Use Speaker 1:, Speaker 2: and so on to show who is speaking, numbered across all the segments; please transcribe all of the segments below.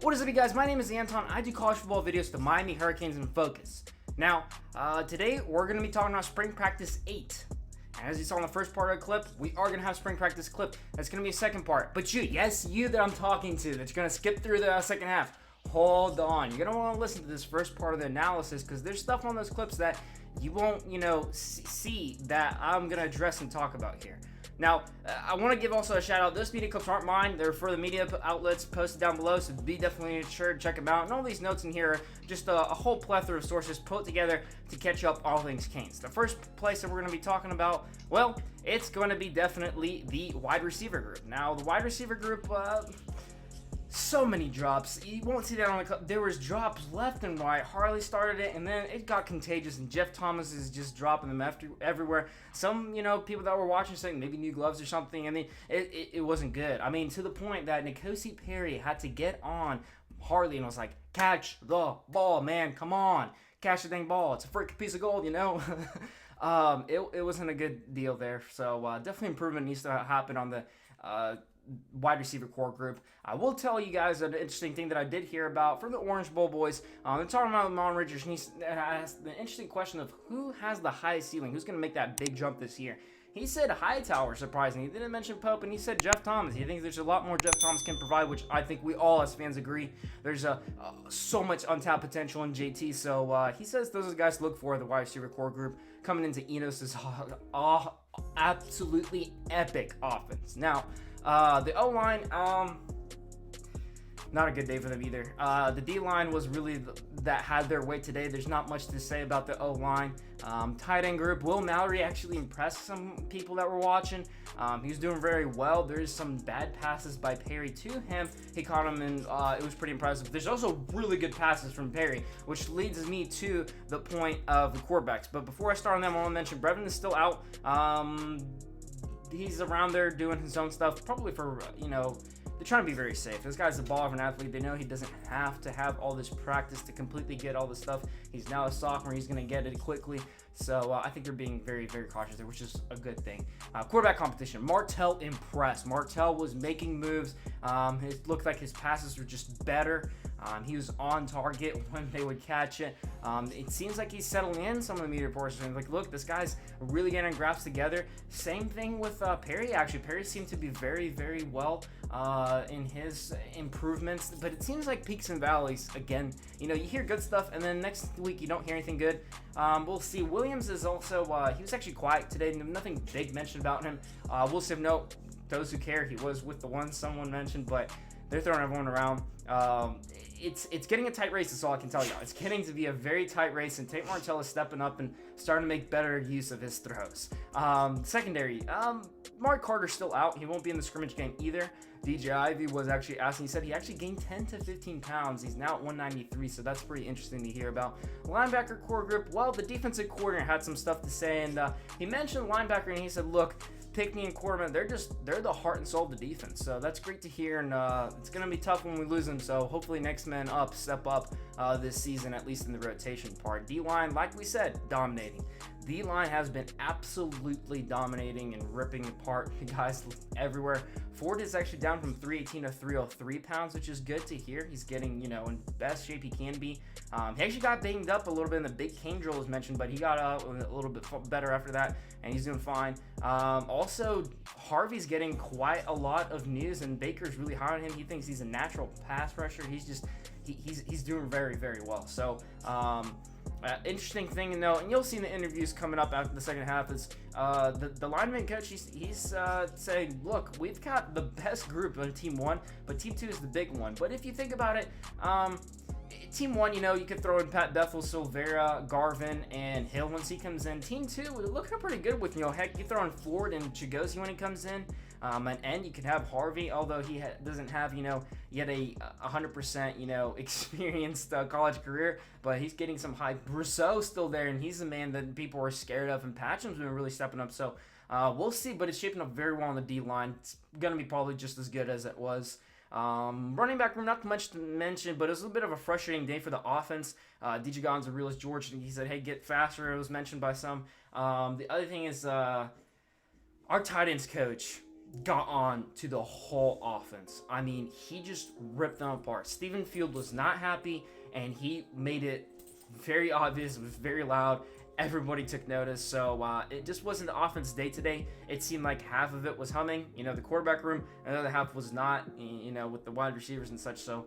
Speaker 1: What is up, you guys? My name is Anton. I do college football videos to Miami Hurricanes in Focus. Now, today we're going to be talking about Spring Practice 8. And as you saw in the first part of the clip, we are going to have Spring Practice clip. That's going to be a second part. But you that I'm talking to, that's going to skip through the second half, hold on. You're going to want to listen to this first part of the analysis because there's stuff on those clips that you won't, see that I'm going to address and talk about here. Now, I want to give also a shout out. Those media clips aren't mine. They're for the media outlets posted down below, so be definitely sure to check them out. And all these notes in here are just a whole plethora of sources put together to catch up all things Canes. The first place that we're going to be talking about, well, it's going to be definitely the wide receiver group. Now, the wide receiver group, so many drops. You won't see that on the clip. There was drops left and right. Harley started it, and then it got contagious, and Jeff Thomas is just dropping them everywhere. Some, people that were watching saying maybe new gloves or something. I mean, it wasn't good. I mean, to the point that N'Kosi Perry had to get on Harley and was like, catch the ball, man. Come on. Catch the dang ball. It's a freaking piece of gold, It wasn't a good deal there. So definitely improvement needs to happen on the wide receiver core group. I will tell you guys an interesting thing that I did hear about from the Orange Bowl boys. They're talking about Mon Richards, and he asked the interesting question of who has the highest ceiling, who's going to make that big jump this year. He said Hightower, surprisingly. He didn't mention Pope, and he said Jeff Thomas. He thinks there's a lot more Jeff Thomas can provide, which I think we all as fans agree. There's so much untapped potential in JT, so he says those are the guys to look for, the wide receiver core group. Coming into Enos' absolutely epic offense. Now, the O-line, not a good day for them either. The D-line was really that had their way today. There's not much to say about the O-line. Tight end group, Will Mallory actually impressed some people that were watching. He was doing very well. There's some bad passes by Perry to him. He caught him, and it was pretty impressive. There's also really good passes from Perry, which leads me to the point of the quarterbacks. But before I start on them, I want to mention Brevin is still out. He's around there doing his own stuff, probably for, they're trying to be very safe. This guy's a ball of an athlete. They know he doesn't have to have all this practice to completely get all this stuff. He's now a sophomore. He's going to get it quickly. So I think they're being very, very cautious there, which is a good thing. Quarterback competition. Martell impressed. Martell was making moves. It looked like his passes were just better. He was on target when they would catch it. It seems like he's settling in. Some of the media reports are like, look, this guy's really getting grasps together. Same thing with Perry, actually. Perry seemed to be very, very well in his improvements. But it seems like peaks and valleys. Again, you hear good stuff, and then next week you don't hear anything good. We'll see. Williams is also, he was actually quiet today. Nothing big mentioned about him. We'll see. Note, those who care, he was with the one someone mentioned, but they're throwing everyone around. It's getting a tight race, that's all I can tell you. It's getting to be a very tight race, and Tate Martell is stepping up and starting to make better use of his throws. Secondary, Mark Carter's still out. He won't be in the scrimmage game either. DJ Ivy was actually asking. He said he actually gained 10 to 15 pounds. He's now at 193, so that's pretty interesting to hear about. Linebacker core group, well, the defensive coordinator had some stuff to say, and he mentioned linebacker, and he said, look, Pickney and Quarterman, they're the heart and soul of the defense. So that's great to hear, and it's going to be tough when we lose them. So hopefully next man up, step up this season, at least in the rotation part. D-line, like we said, dominating. D-line has been absolutely dominating and ripping apart guys everywhere. Ford is actually down from 318 to 303 pounds, which is good to hear. He's getting, in best shape he can be. He actually got banged up a little bit in the big cane drill was mentioned, but he got a little bit better after that, and he's doing fine. Also, Harvey's getting quite a lot of news, and Baker's really high on him. He thinks he's a natural pass rusher. He's doing very, very well. So, interesting thing to know, and you'll see in the interviews coming up after the second half, is the lineman coach, he's saying, look, we've got the best group on Team 1, but Team 2 is the big one. But if you think about it, Team 1, you could throw in Pat Bethel, Silvera, Garvin, and Hill once he comes in. Team 2, we're looking pretty good with, heck, you throw in Ford and Chigozie when he comes in. And you could have Harvey, although he doesn't have, yet a 100%, experienced college career, but he's getting some hype. Brousseau's still there, and he's the man that people are scared of, and Patcham's been really stepping up. So we'll see, but it's shaping up very well on the D-line. It's going to be probably just as good as it was. Running back room, not much to mention, but it was a little bit of a frustrating day for the offense. DJ Goggins, the realist George, he said, hey, get faster. It was mentioned by some. The other thing is our tight ends coach. got on to the whole offense. I mean, he just ripped them apart. Stephen Field was not happy, and he made it very obvious. It was very loud. Everybody took notice. So it just wasn't the offense day today. It seemed like half of it was humming, the quarterback room, and the other half was not, with the wide receivers and such. So,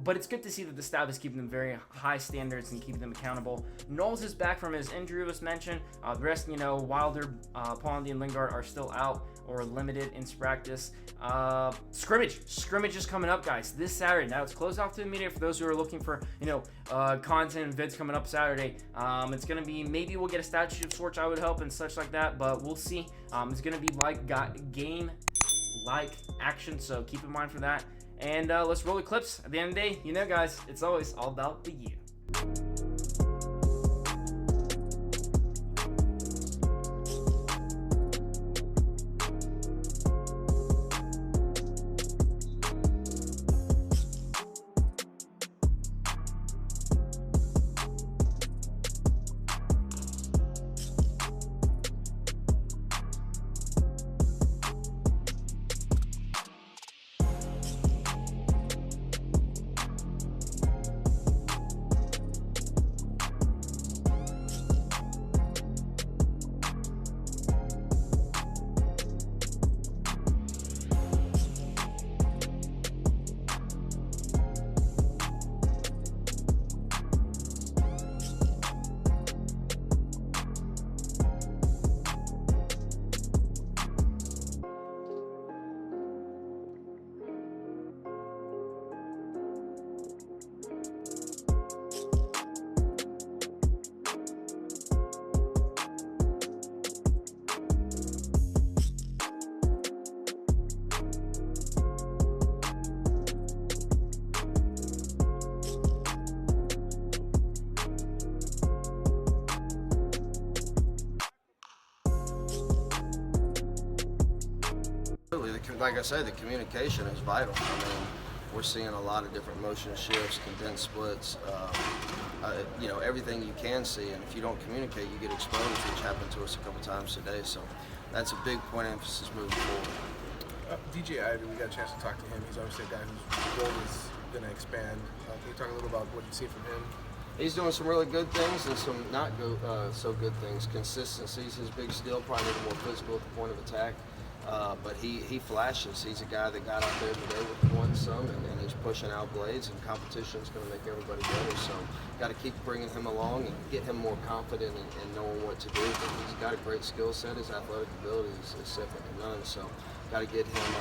Speaker 1: but it's good to see that the staff is keeping them very high standards and keeping them accountable. Knowles is back from his injury, was mentioned. The rest, Wilder, Pondy, and Lingard are still out or limited in practice. Scrimmage is coming up, guys, this Saturday. Now it's closed off to the media for those who are looking for, content and vids coming up Saturday. It's going to be, maybe we'll get a statue of sorts, I would hope, and such like that, but we'll see. It's going to be game-like action, so keep in mind for that. And let's roll the clips. At the end of the day, guys, it's always all about the you.
Speaker 2: Like I said, the communication is vital. I mean, we're seeing a lot of different motion shifts, condensed splits, everything you can see. And if you don't communicate, you get exposed, which happened to us a couple times today. So that's a big point of emphasis moving forward.
Speaker 3: DJ Ivey, we got a chance to talk to him. He's obviously a guy whose role is going to expand. Can you talk a little about what you see from him?
Speaker 2: He's doing some really good things and some not so good things. Consistency is his big skill, probably a little more physical at the point of attack. But he flashes. He's a guy that got out there today with one some, and he's pushing out blades, and competition is going to make everybody better. So got to keep bringing him along and get him more confident and knowing what to do. But he's got a great skill set. His athletic ability is second to none. So got to get him,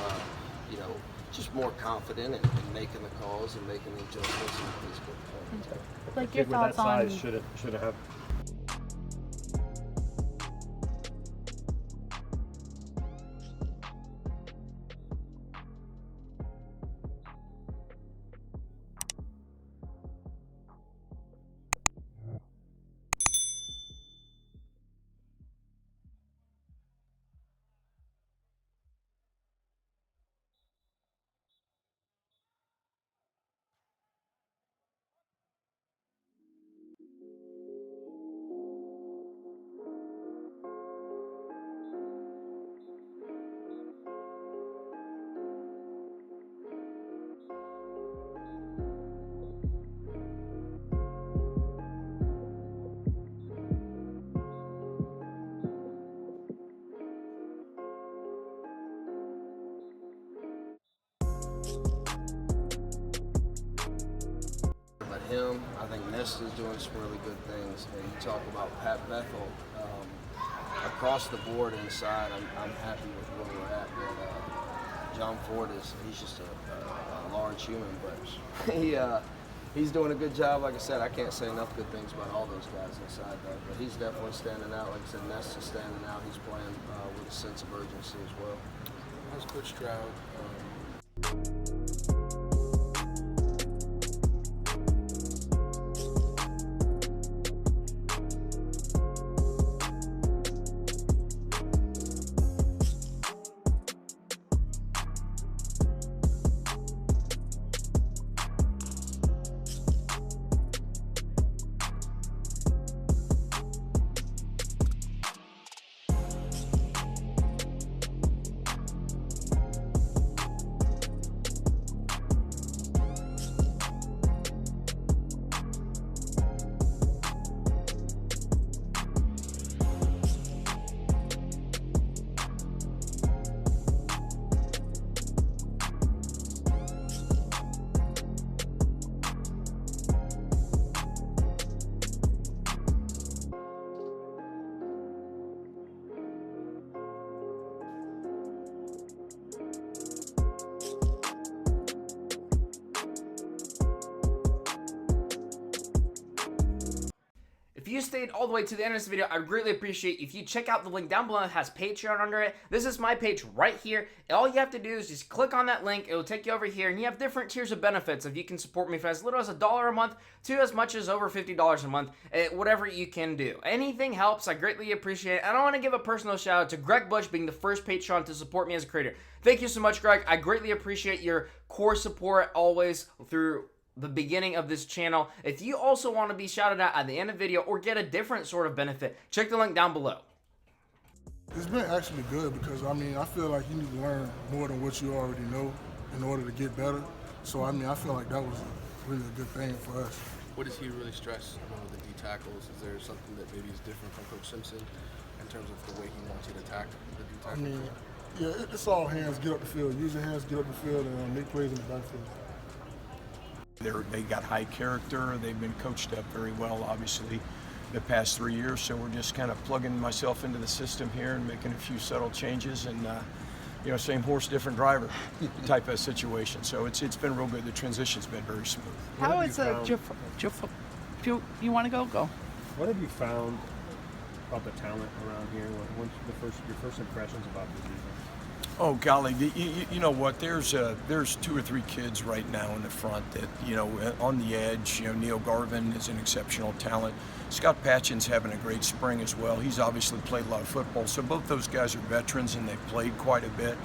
Speaker 2: just more confident in making the calls and making the adjustments in the physical.
Speaker 4: Like your thoughts on
Speaker 5: should it have.
Speaker 2: Him, I think Nesta's doing some really good things. And you talk about Pat Bethel, across the board inside, I'm happy with where we're at. But, John Ford he's just a large human, but he's doing a good job. Like I said, I can't say enough good things about all those guys inside there, but he's definitely standing out. Like I said, Nesta's standing out. He's playing with a sense of urgency as well.
Speaker 3: How's Coach Stroud?
Speaker 1: you stayed all the way to the end of this video, I'd greatly appreciate if you check out the link down below that has Patreon under it. This is my page right here. All you have to do is just click on that link. It will take you over here, and you have different tiers of benefits. If you can support me for as little as $1 a month to as much as over $50 a month, whatever you can do. Anything helps. I greatly appreciate it. And I want to give a personal shout out to Greg Bush being the first Patreon to support me as a creator. Thank you so much, Greg. I greatly appreciate your core support always through the beginning of this channel. If you also want to be shouted out at the end of the video or get a different sort of benefit, check the link down below.
Speaker 5: It's been actually good because, I mean, I feel like you need to learn more than what you already know in order to get better. So, I mean, I feel like that was really a good thing for us.
Speaker 3: What does he really stress with the D tackles? Is there something that maybe is different from Coach Simpson in terms of the way he wants you to attack the D
Speaker 5: I
Speaker 3: tackle?
Speaker 5: mean, yeah, it's all hands, get up the field. Use your hands, get up the field, and make plays in the backfield.
Speaker 6: They got high character. They've been coached up very well, obviously, the past 3 years. So we're just kind of plugging myself into the system here and making a few subtle changes, and you know, same horse, different driver type of situation. So it's been real good. The transition's been very smooth.
Speaker 4: How is you want to go? Go.
Speaker 7: What have you found about the talent around here? What's your first impressions about the season?
Speaker 6: Oh golly, you know what? There's 2 or 3 kids right now in the front that, you know, on the edge. You know, Neil Garvin is an exceptional talent. Scott Patchin's having a great spring as well. He's obviously played a lot of football, so both those guys are veterans and they've played quite a bit.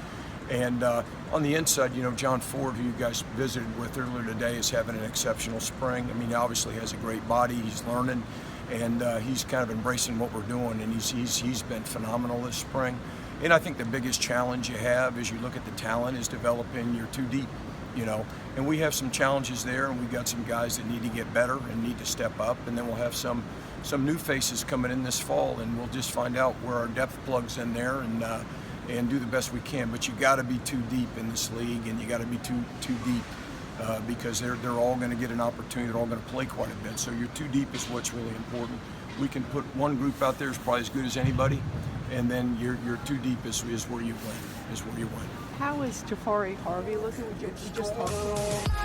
Speaker 6: And on the inside, you know, John Ford, who you guys visited with earlier today, is having an exceptional spring. I mean, he obviously has a great body. He's learning, and he's kind of embracing what we're doing, and he's been phenomenal this spring. And I think the biggest challenge you have as you look at the talent is developing your 2 deep, you know. And we have some challenges there, and we've got some guys that need to get better and need to step up. And then we'll have some new faces coming in this fall, and we'll just find out where our depth plugs in there and do the best we can. But you got to be too deep in this league, and you got to be too deep because they're all going to get an opportunity. They're all going to play quite a bit. So your 2 deep is what's really important. We can put one group out there is probably as good as anybody. And then your 2 deep is where you win.
Speaker 4: How is Jahfari Harvey looking? You just talked to him.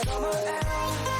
Speaker 8: Summer